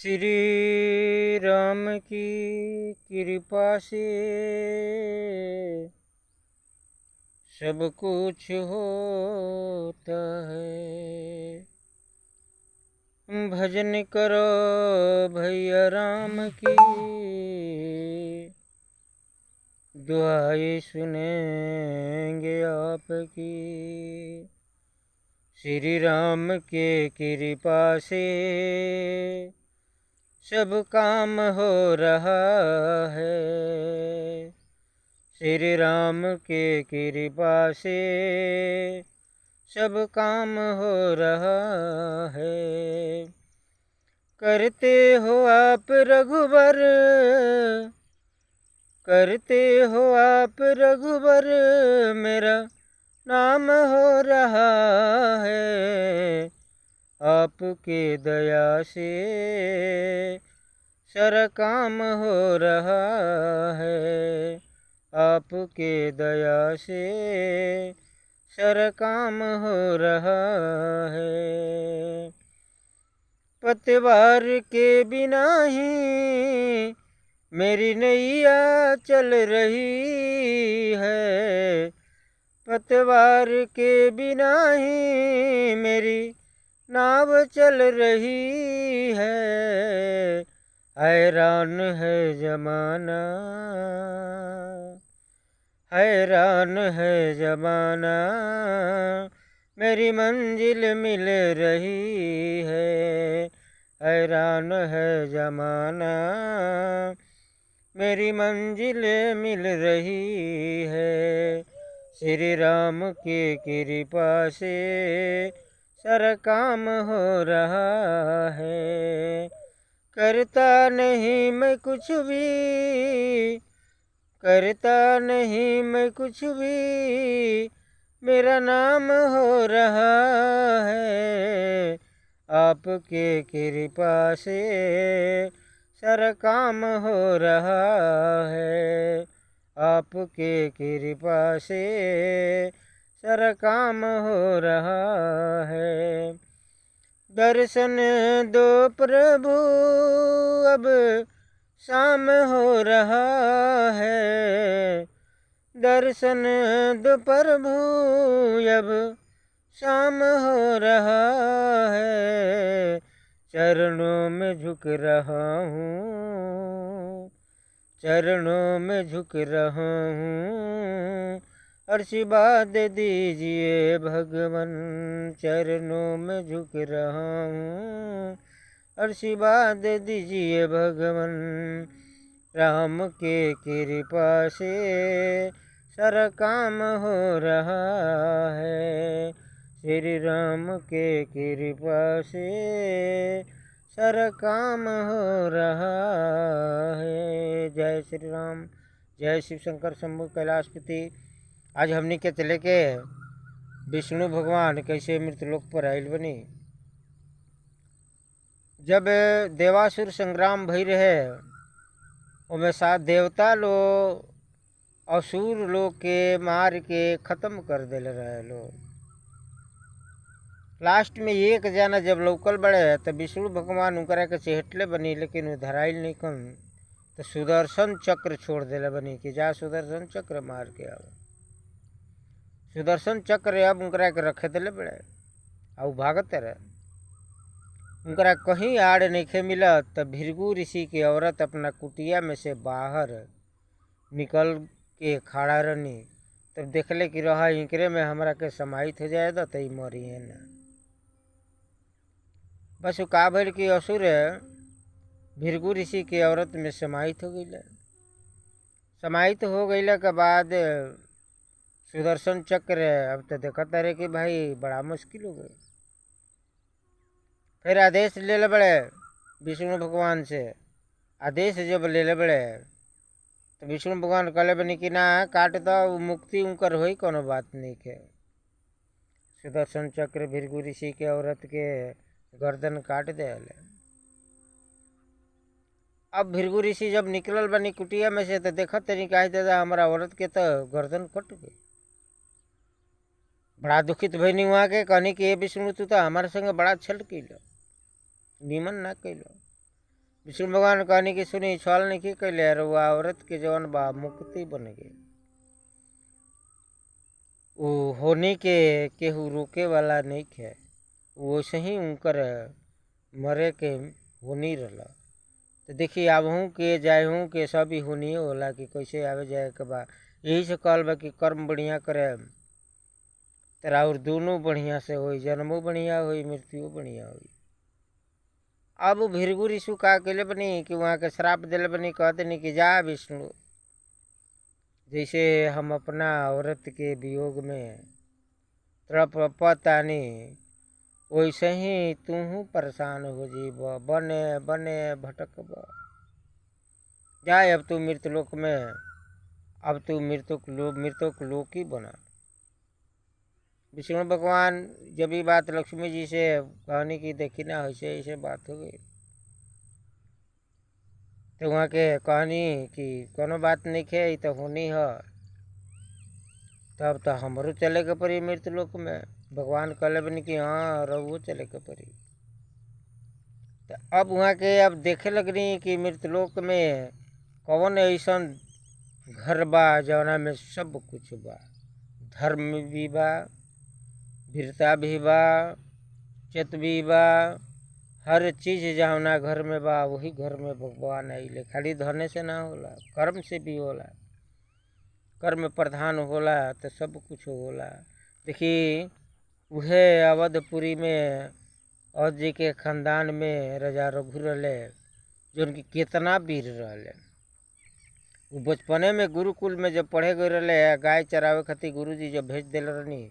श्री राम की कृपा से सब कुछ होता है। भजन करो भैया राम की, दुआएं सुनेंगे आपकी। श्री राम के कृपा से सब काम हो रहा है। श्री राम के कृपा से सब काम हो रहा है। करते हो आप रघुबर, करते हो आप रघुबर, मेरा नाम हो रहा है। आपके दया से सारा काम हो रहा है। आपके दया से सारा काम हो रहा है। पतवार के बिना ही मेरी नैया चल रही है। पतवार के बिना ही मेरी नाव चल रही है। हैरान है जमाना, हैरान है जमाना, मेरी मंजिल मिल रही है। हैरान है जमाना, मेरी मंजिल मिल रही है। श्री राम की कृपा से सारा काम हो रहा है। करता नहीं मैं कुछ भी, करता नहीं मैं कुछ भी, मेरा नाम हो रहा है। आपके कृपा से सारा काम हो रहा है। आपके कृपा से सारा काम हो रहा है। दर्शन दो प्रभु, अब शाम हो रहा है। दर्शन दो प्रभु, अब शाम हो रहा है। चरणों में झुक रहा हूँ, चरणों में झुक रहा हूँ। आशीर्वाद दीजिए भगवान, चरणों में झुक रहा हूँ। आशीर्वाद दीजिए भगवान। राम के कृपा से सारा काम हो रहा है। श्री राम के कृपा से सारा काम हो रहा है। जय श्री राम, जय शिव शंकर शंभु कैलाशपति। आज हमने के चले के विष्णु भगवान कैसे मृत्युलोक पर आयल बनी। जब देवासुर संग्राम भई रहे, उनमें साथ देवता लोग असुर लोग के मार के खत्म कर देले रहे लोग। लास्ट में एक जना जब लौकल बड़े तो विष्णु भगवान उनकरा के चेहटले बनी, लेकिन वो धराइल नहीं कन। तो सुदर्शन चक्र छोड़ देले बनी कि जा सुदर्शन चक्र मार के आओ। सुदर्शन चक्र अब उनकरा के रखे दिले बड़े, और भागते रहे। उनकरा कहीं आड़ नहीं मिला। तब भृगु ऋषि की औरत अपना कुटिया में से बाहर निकल के खड़ा रहनी। तब देखले कि रहा इंकरे में हमरा के समाहित हो जाएगा तो मरी है ना। बस वो का भर की असुर भृगु ऋषि की औरत में समाहित हो गई। समाहित हो गई के बाद सुदर्शन चक्र अब तो देखता रहे कि भाई बड़ा मुश्किल हो गई। फिर आदेश ले ले बड़े विष्णु भगवान से। आदेश जब ले ले बड़े तो विष्णु भगवान कहले बनी कि ना काट दो, मुक्ति उनकर हो, कोनो बात नहीं के। सुदर्शन चक्र भृगु ऋषि के औरत के गर्दन काट दे। अब भृगु ऋषि जब निकलल बनी कुटिया में से तो देखत तरी कहे दादा हमारा औरत के तो गर्दन कट गई। बड़ा दुखित भईनी वहाँ के, कहनी कि ये विष्णु तू तो हमारे संग बड़ा छल कैलो, निमन ना कैलो। विष्णु भगवान कहनी कि सुनी छल नहीं कैले रउआ औरत के जवन बा मुक्ति बन गए। वो होनी के केहू रोके वाला नहीं है, वैसे ही उनकर मरे के होनी रहा। तो देखिए आबहू के जाहू के सब ही होनी होला कि कैसे आवे जाए के बा। यही से कहल बा कि कर्म बढ़िया करे तेरा और दोनों बढ़िया से होई, जन्मो बढ़िया होई मृत्यु बढ़िया होई। अब भृगु ऋषि का अकेले बनी कि वहाँ के श्राप दिले बनी, कहते नहीं कि जा विष्णु, जैसे हम अपना औरत के वियोग में तड़पतानी वैसे ही तू परेशान हो जीब, बने बने भटकब। जाए अब तू मृतलोक में, अब तू मृतक लोक ही बना। विष्णु भगवान जब ये बात लक्ष्मी जी से कहनी की देखी ना ऐसे ऐसे बात हो गई, तो वहाँ के कहनी कि कोनो बात नहीं खे तो होनी है, तब तो हमरो चले के पड़ी मृतलोक में। भगवान कहले बनी कि हाँ रहुओ चले के पड़ी। तो अब वहाँ के अब देखे लगनी कि मृतलोक में कौन ऐसा घर बा जौना में सब कुछ बा, धर्म भी बा, वीरता भी बा, चित भी बा, हर चीज जौना घर में बा वही घर में भगवान आइले। खाली धरने से ना होला, कर्म से भी होला, कर्म प्रधान होला तो सब कुछ होला। देखिए वह अवधपुरी में अवध जी के खानदान में राजा रघु रहे, जो उनकी कितना वीर रहे। वो बचपने में गुरुकुल में जब पढ़े गए रहे, गाय चरावे खातिर गुरु जी जब भेज दिल रहनी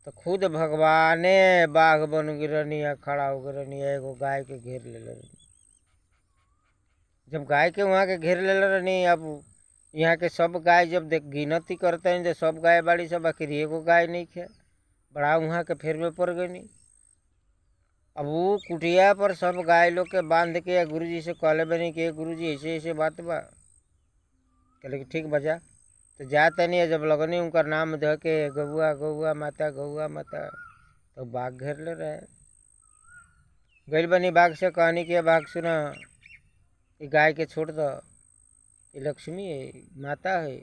तो खुद भगवाने बाघ बन गई रहनी, खड़ा हो गई रहनी, एगो गाय के घेर ले रहनी। जब गाय के वहाँ के घेर ले रहनी, अब यहाँ के सब गाय जब देख गिनती करते हैं तो सब गाय बाड़ी सब, आखिर एगो गाय नहीं खे, बड़ा वहाँ के फेर में पड़ गई नहीं। अब वो कुटिया पर सब गाय लोग के बांध के गुरु जी से कहले बनी कि गुरु जी ऐसे ऐसे बात बा। कहले कि ठीक बजा, तो जाते नहीं। जब लगनी उनका नाम दे के गौआ गौआ माता गौआ माता, तो बाघ घेर ले रहे। गैल बनी बाघ से कहनी कि बाघ सुना, ये गाय के छोड़ दो, ये लक्ष्मी है, माता है।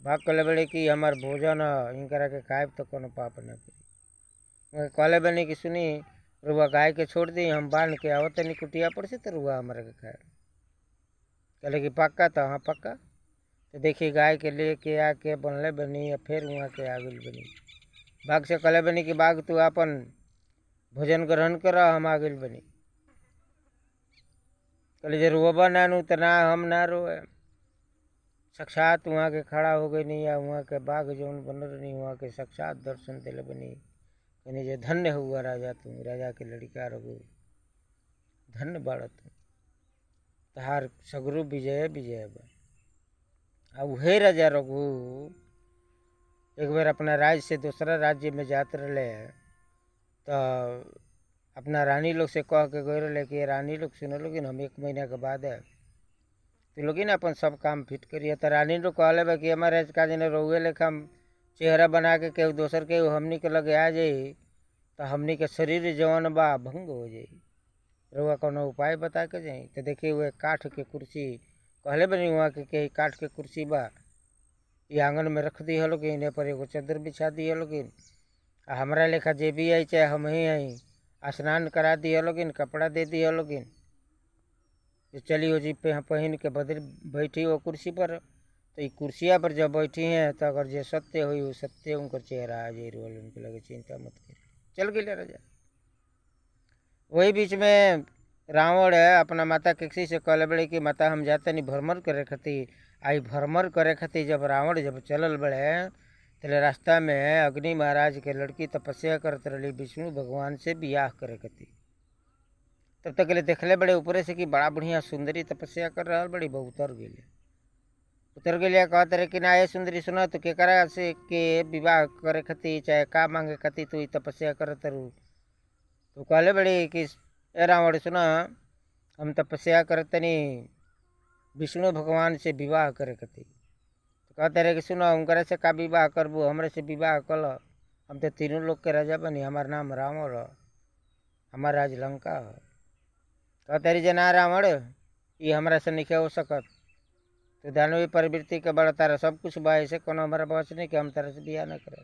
बाघ कहले बड़े कि हमार भोजन है, इनकरा के खाए तो कोनो पाप न करी। कहले बनी कि सुनी रुआ गाय के छोड़ दी, हम बांध के आवत तनी कुटिया पर से, तो रुआ हमारे के खाए। कहले कि पक्का, तो हाँ पक्का। तो देखिए गाय के लेके आके बनले बनी, या फिर वहाँ के आगिल बनी। बाघ से कहले बनी कि बाघ तू अपन भोजन ग्रहण कर, हम आगिल बनी। कहले जे रोबा नानू तो ना हम ना रोए। साक्षात वहाँ के खड़ा हो गई नहीं, या वहाँ के बाघ जौन बनल नहीं, वहाँ के साक्षात दर्शन दिले बनी। कहनी जे धन्य हुआ राजा, तुम राजा के लड़का रघु, धन्य बाड़ तुम, तहार सगरु विजय विजय बा। अब वही राजा रघु एक बार अपना राज्य से दूसरा राज्य में जाते रहे, तो अपना रानी लोग से कह के गए रहे कि रानी लोग सुनो लोगिन, हम 1 महीना के बाद है तो लोगिन अपन सब काम फिट करिए। तो रानी लोग कहले बा कि हमारे का जन रहुए लेखा चेहरा बना के केहू दोसर के हमनी के लगे आ जाई, तो हमनी के शरीर जवन बा भंग हो जाई, रहुआ कोनो उपाय बता के जाई। तो देखिए वह काठ के कुर्सी कहले बनी, वहाँ के काठ के कुर्सी बा, ये आंगन में रख दी लोगिन, इन्हें पर एगो चादर बिछा दी लोगिन, हमारा लेखा जे भी आई चाहे हम ही आई, स्नान करा दिए लोगिन, कपड़ा दे दिए लोगिन, चली हो जी पे पहन के बदल बैठी वो कुर्सी पर। तो ये कुर्सिया पर जब बैठी हैं तो अगर जो सत्य हुई वो सत्य उनका चेहरा आ जाए, रोल उनके लगे चिंता मत करिए। चल गए राजा। वही बीच में रावण है अपना माता किसी से कहले बड़े कि माता हम जाते नहीं भ्रमण करे खातिर। आई भ्रमण करे खातिर जब रावण जब चलल बड़े, तो रास्ता में अग्नि महाराज के लड़की तपस्या करते रही विष्णु भगवान से बियाह करे खातिर। तब तक ले देखले बड़े ऊपरे से कि बड़ा बढ़िया सुंदरी तपस्या कर रहा बड़ी, बहुत उतर गए कहते रहे कि ना ये सुंदरी सुना, तो के करा से के विवाह करे खातिर चाहे का मांगे खातिर तू तपस्या करत रू। तो कहले बड़ी कि ए रावण सुना, हम तपस्या करतनी विष्णु भगवान से विवाह करे खातिर। तो कहते रहे कि सुनो उनकरे से का विवाह करबू, हमरे से विवाह कल, हम तो तीनों लोग के राजा बनी, हमार नाम रावण है, हमार राज लंका है। कहतरी जे ना रावण ये हमरा से नहीं हो सकत, तो दानवी प्रवृत्ति के बड़ा तारा सब कुछ बा, ऐसे कोनो हमारा बस नहीं कि हम तारा से बिया न करे।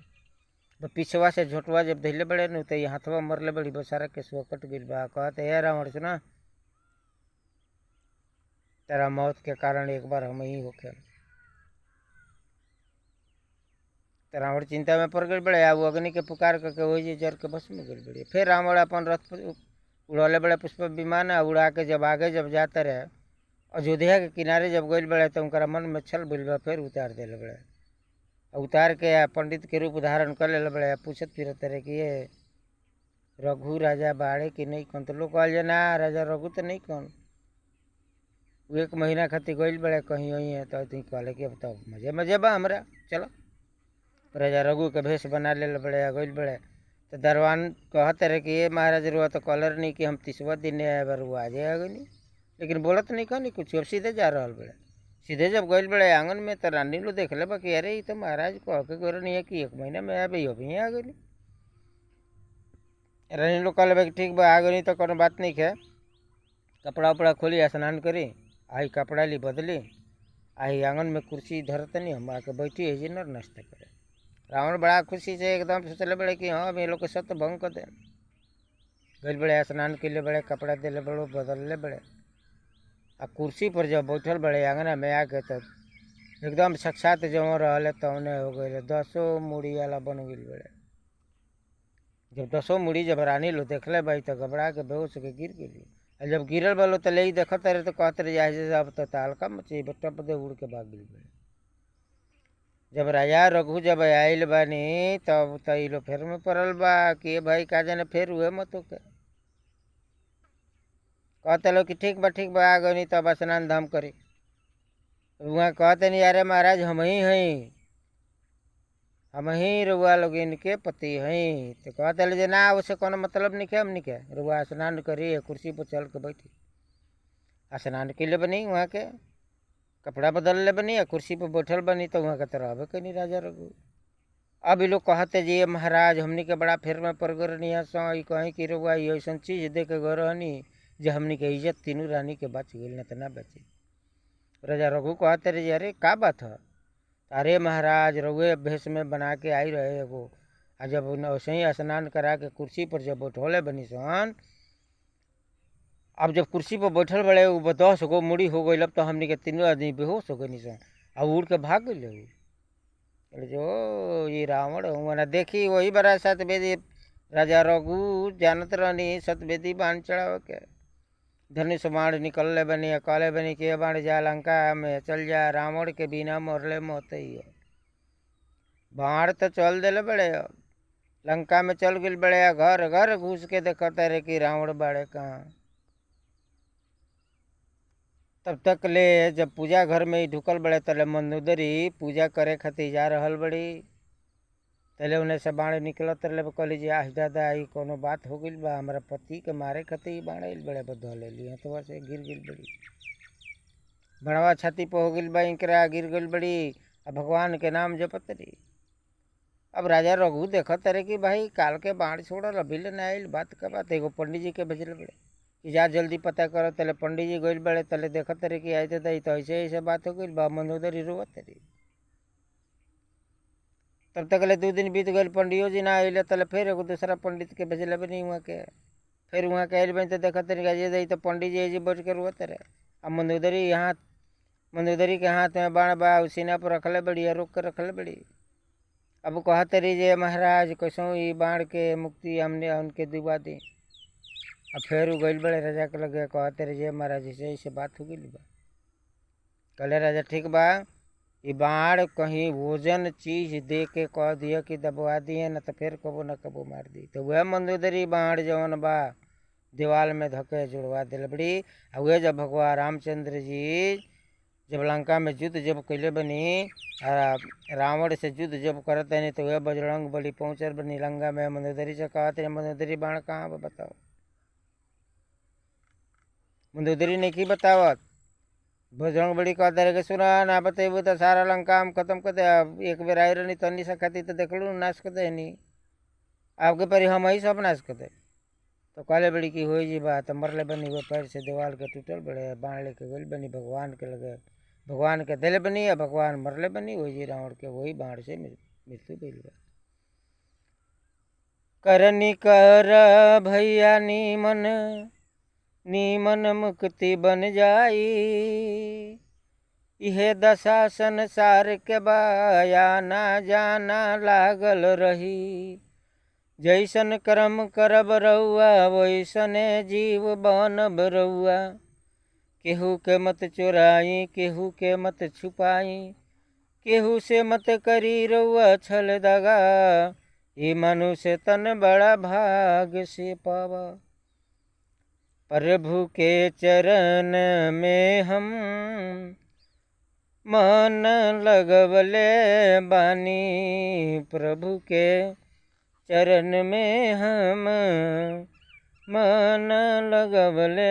तो पिछवा से झोटवा जब धैले बड़े न तो ये हाथवा मरले बड़ी बसारा के सुआ कट गइल बा। कहते हे रावण सुना, तेरा मौत के कारण एक बार हम ही होके। तो रावण चिंता में पड़ गए बड़े, वो अग्नि के पुकार करके वही जर के बस में गए बड़े। फिर रावण अपन रथ उड़ौले बड़े पुष्प विमान उड़ा के जब आगे जब जाते रहे अयोध्या के किनारे जब गइल बड़े तो उनका मन में छल बिल बा, फिर उतार दिले बड़े। उतार के पंडित के रूप धारण कर ले बड़े। पूछत फिरत रहे कि ये रघु राजा बाड़े कि नहीं कौन, तो लोग कहल ना राजा रघु तो नहीं कौन। वो 1 महीना खातिर गइल बड़े कहीं वही है, तो कहले कि अब तो मजे मजे बा हमरा, चलो। राजा रघु के भेष बना ले बड़े गइल बड़े। तो दरवान कहते रहे कि ये महाराज रुआ तो कलर नहीं कि हम 30वां दिन आए बार वो आ जाएगा नहीं, लेकिन बोलत नहीं कहनी कुछ। अब सीधे जा रहा बड़े। सीधे जब गइल बड़े आंगन में तो रानी लोग देख ले कि अरे ये तो महाराज कह के गोर नहीं है कि 1 महीना में आ भाई अभी आ गई। रानी लोग कहले कि ठीक बा आ गई तो कोनो बात नहीं है। कपड़ा उपड़ा खोली स्नान करी आई कपड़ा ली बदली आई आंगन में कुर्सी धरत नहीं हम आके बैठी है जी नर नाश्ता करे। रावण बड़ा खुशी से एकदम सोचले बड़े कि हाँ ये लोग के सत्य भंग कर दे। गइल बड़े स्नान के लिए बड़े कपड़ा दिले बड़ो बदल ले बड़े। आ कुर्सी पर जब बैठल बड़े आंगना में आके तो एकदम साक्षात जो रहले तो उन्हें हो गए 10 मुड़ी वाला बन गई बड़े। जब 10 मुड़ी जब रानी लो देखले भाई तो घबरा के बेहोश के गिर गई। जब गिरल बलो तो ले देखते रहे तो कहते रहे जैसे अब तो तालका मची बेटा पदे उड़ के भाग गई बड़े। जब राजा रघु जब आयल बानी तब तो ये लोग फिर में पड़ल बा कि भाई का जाने फिर हुए मत के। कहते लोग कि ठीक बा आ गई तब स्नान धाम करी। वहाँ कहते नहीं अरे महाराज हम ही हैं, हम ही रुआ लोग इनके पति हैं। तो कहते ले ना उसे कोनो मतलब नहीं है, हम नहीं क्या रुआ स्नान करी कुर्सी पर चल के बैठी स्नान के लिए बनी वहाँ के कपड़ा बदल ले बनी या कुर्सी पर बैठल बनी तो वहाँ के तरह अब कहीं राजा रघु। अब ये लोग कहते जी महाराज हमनी के बड़ा फेर में पड़ गए सो कहीं कि रुआ ऐसा चीज दे के गए रहनी जो हमनी के इज्जत तीनों रानी के बच गई न तो ना बची। राजा रघु कहते रहे अरे का बात है। अरे महाराज रघुए भेष में बना के आई रहे एगो आ जब वैसे ही स्नान करा के कुर्सी पर जब बैठौले बनी सन अब जब कुर्सी पर बैठल बड़े वो 10 गो मुड़ी हो गई। अब तो हमने के तीनों आदमी बेहोश हो गई सन अब उड़ के भाग गए। जो ये रावण हुआ ना देखी वही बड़ा सतवेदी राजा रघु जानत रहनी सतवेदी बाण चढ़ाव के धनुष बाण निकलले बनी कहले बनी के बाण जा लंका में चल जा रावण के बिना मरले मत ही है। बाण तो चल दिले बड़े लंका में चल गए बड़े घर घर घुस के देखते रहे कि रावण बाड़े कहाँ। तब तक ले जब पूजा घर में ही ढुकल बड़े तले मंदोदरी पूजा करे खातिर जा रहल बड़ी तले उन्हें से बाण निकलत रहे। कहली जी आह दादा आई कोनो बात हो गई बा हमारा पति के मारे खातिर बाण आइल बड़े बदल ले लिया तो वैसे गिर गई बड़ी बड़वा छाती पर हो गई बा इंकरा गिर गई बड़ी अब भगवान के नाम जपत रही। अब राजा रघु देखत रहे कि भाई काल के बाण छोड़ल अभी ले ना आइल बात का बात एगो पंडित जी के भेजल बड़े कि जा जल्दी पता करो। तले पंडित जी गइल बड़े तले देखत रहे कि आए दादा तो ऐसे ऐसे बात हो गई बा मंदोदरी रोवत रही। तब तक ले 2 दिन बीत गए पंडियो जी ना आइले तले फिर एगो दूसरा पंडित के भेजले बनी वहाँ के फिर वहाँ के आइल बनी तो देखत रही तो पंडित जी बैठ के रोवत रहे। अब मंदोदरी के हाथ में बाण बा सीना पर रखले बड़ी रोक के रखले बड़ी। अब कहते रही जे महाराज कैसो ये बाण के मुक्ति हमने उनके दिवा दी। अब फिर वो गइल बड़े राजा के लगे कहते रहे जे महाराज ऐसे बात हो गई बा। कहले राजा ठीक बा ये बाण कहीं भोजन चीज दे के कह दिया कि दबवा दिए न तो फिर कबो न कबो मार दी। तो वह मंदोदरी बाण जवन बा दीवाल में धके जुड़वा दिल बड़ी। वह जब भगवान रामचंद्र जी जब लंका में युद्ध जब कैले बनी रावण से युद्ध जब करते नहीं तो वह बजरंग बली पहुँचल बनी लंका में मंदोदरी से कहते मंदोदरी बाण कहाँ बा बताओ। मंदोदरी ने की बतावत बजरंग बली कहते रहे कि सुना ना बतेबू तो सारा लंका हम खत्म कर दे। एक बेर आई रही तनी से खाती तो देख लू नाश कर दे नहीं आपके पर हम ही सब नाश कर दे। तो काले बड़ी की हो जी बात, मरले बनी हुए पैर से दीवार के टूटल बड़े, बाण लेके गल बनी भगवान के लगे, भगवान के दिल बनी या भगवान मरले बनी हो जी रावण के वही बाण से मृत्यु भइल बा। करनी कर भैया नीमन, नीमन मुक्ति बन जाई, इहे दशा संसार के बाया ना जाना लागल रही। जैसन कर्म करब रउआ वैसने जीव बनब रउआ, केहू के मत चोराई केहू के मत छुपाई, केहू से मत करी रउआ छल दगा, ये मनुष्य तन बड़ा भाग से पावा। प्रभु के चरण में हम मन लगवले बानी, प्रभु के चरण में हम मन लगवले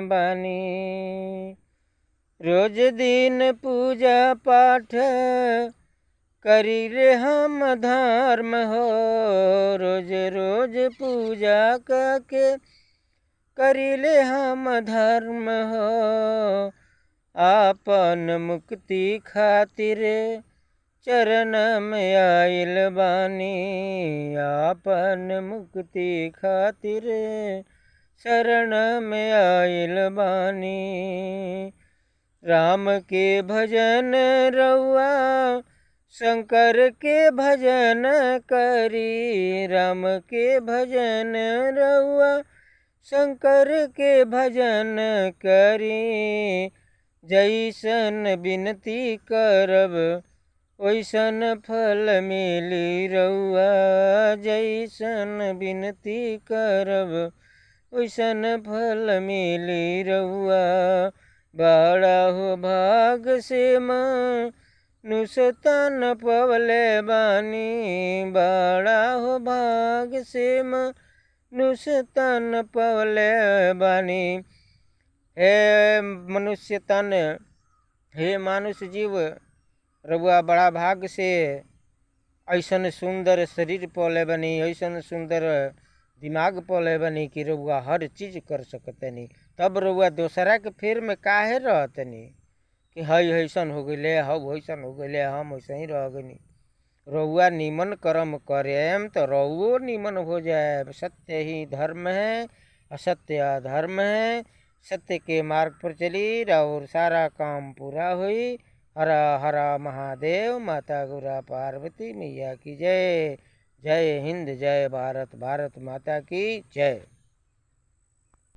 बानी। रोज दिन पूजा पाठ करी रे हम धर्म हो, रोज रोज पूजा करके करी ले हम धर्म हो। आपन मुक्ति खातिर चरण में आइल बानी, आपन मुक्ति खातिर शरण में आइल बानी। राम के भजन रउआ शंकर के भजन करी, राम के भजन रउआ शंकर के भजन करी। जैसन विनती करब वैसन फल मिली रउआ, जैसन विनती करब वैसन फल मिली रउआ। बड़ा हो भाग से मनुष्य तन पवले बानी, बड़ा हो भाग से मनुष्य तन पवले बानी। हे मनुष्य तन, हे मानुष जीव, रउआ बड़ा भाग से ऐसन सुंदर शरीर पौले बनी, ऐसन सुंदर दिमाग पौले बनी कि रउआ हर चीज कर सकतनी। तब रउआ दोसरा के फेर में काहे रहतनी कि हई ऐसन हो गइले, हव ऐसन हो गइले, हम ऐसे ही रह गनी। रउआ नीमन कर्म करेम तो रउओ नीमन हो जाए। सत्य ही धर्म है, असत्य अधर्म है। सत्य के मार्ग पर चली और सारा काम पूरा हुई। हर हर महादेव। माता गुरा पार्वती मैया की जय। जय हिंद, जय भारत, भारत माता की जय।